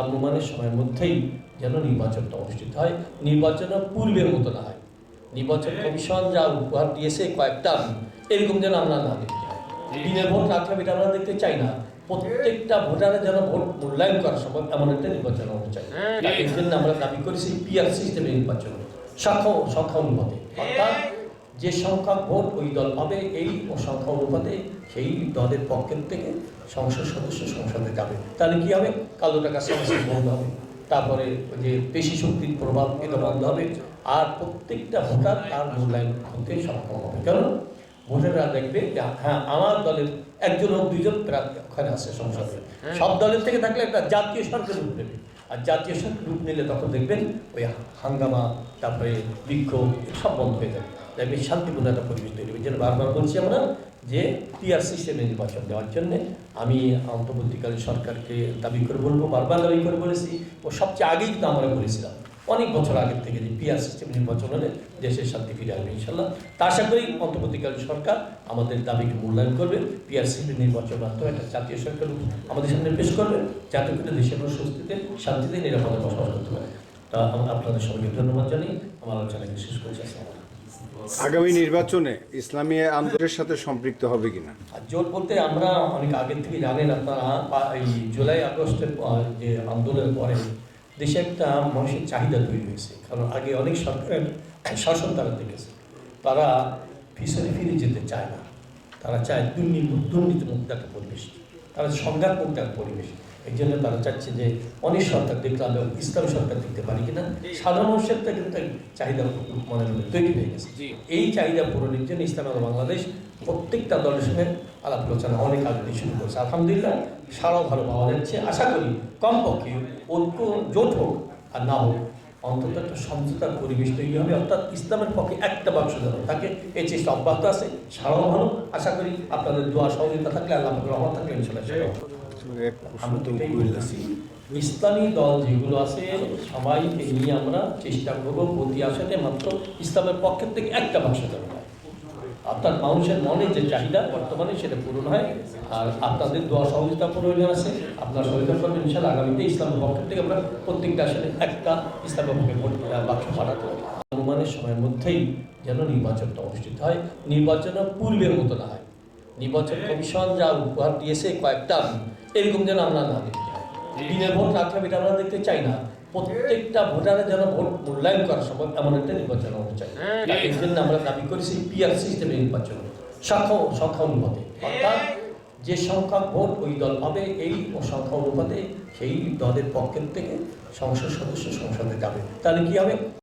অনুমানের সময়ের মধ্যেই যেন নির্বাচনটা অনুষ্ঠিত হয়, নির্বাচনের পূর্বের মতো না হয়। নির্বাচন কমিশন যা উপহার দিয়েছে কয়েকটা, এরকম যেন আমরা না দেখতে হয়। দিনের ভোট রাখতে হবে এটা আমরা দেখতে চাই না। প্রত্যেকটা ভোটারের যেন ভোট মূল্যায়ন করা সম্ভব এমন একটা নির্বাচন হতে চাই। এই জন্য আমরা দাবি করেছি পিআর সিস্টেমের নির্বাচন, সংখ্যা অনুপাতে, অর্থাৎ যে সংখ্যা ভোট ওই দল পাবে এই সংখ্যা অনুপাতে সেই দলের পক্ষের থেকে সংসদ সদস্য সংসদে যাবে। তাহলে কি হবে? কালো টাকা সংসদ বন্ধ হবে, তারপরে যে পেশি শক্তির প্রভাব এটা বন্ধ হবে, আর প্রত্যেকটা ভোটার তার মূল্যায়ন করতে সক্ষম হবে। কারণ ভোটাররা দেখবে যে হ্যাঁ আমার দলের একজন হোক দুইজন ওখানে আছে সংসদে, সব দলের থেকে থাকলে একটা জাতীয় সরকার রূপ নেবে। আর জাতীয় সরকার রূপ নিলে তখন দেখবেন ওই হাঙ্গামা, তারপরে বিক্ষোভ সব বন্ধ হয়ে যাবে। তাই বেশ শান্তিপূর্ণ একটা পরিবেশ তৈরি হবে। যেন বারবার বলছি আমরা যে পিআর সিস্টেমে নির্বাচন দেওয়ার জন্যে আমি অন্তর্বর্তীকালীন সরকারকে দাবি করে বলবো, বারবার দাবি করে বলেছি, ও সবচেয়ে আগেই কিন্তু আমরা বলেছিলাম অনেক বছর আগের থেকে যে পিআর সিস্টেম নির্বাচন হলে দেশের শান্তি ফিরে আসবে ইনশাল্লাহ। তা আশা করি অন্তর্বর্তীকালীন সরকার আমাদের দাবিকে মূল্যায়ন করবে, পিআর সিস্টেম নির্বাচন মাধ্যমে একটা জাতীয় সরকার আমাদের সামনে পেশ করবে, যাতে করে দেশের মানুষ স্বস্তিতে শান্তিতে নিরাপদে বসবাস করতে পারে। তা আমরা আপনাদের সবাইকে ধন্যবাদ জানিয়ে আমার আলোচনাকে শেষ করছি। আগামী নির্বাচনে ইসলামী আন্দোলনের সাথে সম্পৃক্ত হবে কিনা? জোট বলতে আমরা অনেক আগের থেকে জানেন আপনারা, এই জুলাই আগস্টের যে আন্দোলনের পরে দেশে একটা মানুষের চাহিদা তৈরি হয়েছে। কারণ আগে অনেক সরকারের শাসন তারা দেখেছে, তারা পিছনে ফিরে যেতে চায় না, তারা চায় দুর্নীতিমুক্ত একটা পরিবেশ, তারা সংঘাতমুক্ত একটা পরিবেশ। এই জন্য তারা চাচ্ছে যে অনেক সরকার দেখলাম ইসলাম সরকার দেখতে পারি কিনা, সাধারণ মানুষের কিন্তু চাহিদা মনে তৈরি হয়ে গেছে। এই চাহিদা পূরণের জন্য ইসলাম বাংলাদেশ প্রত্যেকটা দলের সঙ্গে আলাপ আলোচনা অনেক আগে শুরু করেছে। আলহামদুলিল্লাহ সারাও ভালো পাওয়া যাচ্ছে। আশা করি কমপক্ষে ঐক্য জোট হোক আর না হোক, অন্তত একটা সমঝোতার পরিবেশ তৈরি হবে, অর্থাৎ ইসলামের পক্ষে একটা বাক্স যেন থাকে, এই চেষ্টা অব্যাহত আছে। সারাও ভালো, আশা করি আপনাদের দোয়া সহযোগিতা থাকলে, আল্লাহ রহমত থাকলে ইনশাআল্লাহ। ইসলামী দল যেগুলো আছে সবাইকে নিয়ে আমরা চেষ্টা করবো প্রতি আসনে মাত্র ইসলামের পক্ষের থেকে একটা বাক্স দেওয়া হয়, অর্থাৎ মানুষের মনে যে চাহিদা বর্তমানে সেটা পূরণ হয়। আর আপনাদের দোয়া সহযোগিতা প্রয়োজন আছে, আপনার সহযোগিতা করবেন ইনশাআল্লাহ। আগামীতে ইসলামের পক্ষের থেকে আমরা প্রত্যেকটা আসনে একটা ইসলামের পক্ষে বাক্স পাঠাতে হবে। অনুমানের সময়ের মধ্যেই যেন নির্বাচনটা অনুষ্ঠিত হয়, নির্বাচনের পূর্বের মতো না হয়। নির্বাচন কমিশন যা উপহার দিয়েছে কয়েকটা, এরকম যেন আমরা না দেখতে হয়। দিনের ভোট রাখতে হবে এটা আমরা দেখতে চাই না। প্রত্যেকটা ভোটারের যেন ভোট মূল্যায়ন করা সম্ভব এমন একটা নির্বাচন হতে চাই। এই জন্য আমরা দাবি করেছি পিআর সিস্টেমের নির্বাচন, সংখ্যা অনুপাতে, অর্থাৎ যে সংখ্যা ভোট ওই দল পাবে এই সংখ্যা অনুপাতে সেই দলের পক্ষের থেকে সংসদ সদস্য সংসদে যাবে। তাহলে কি হবে?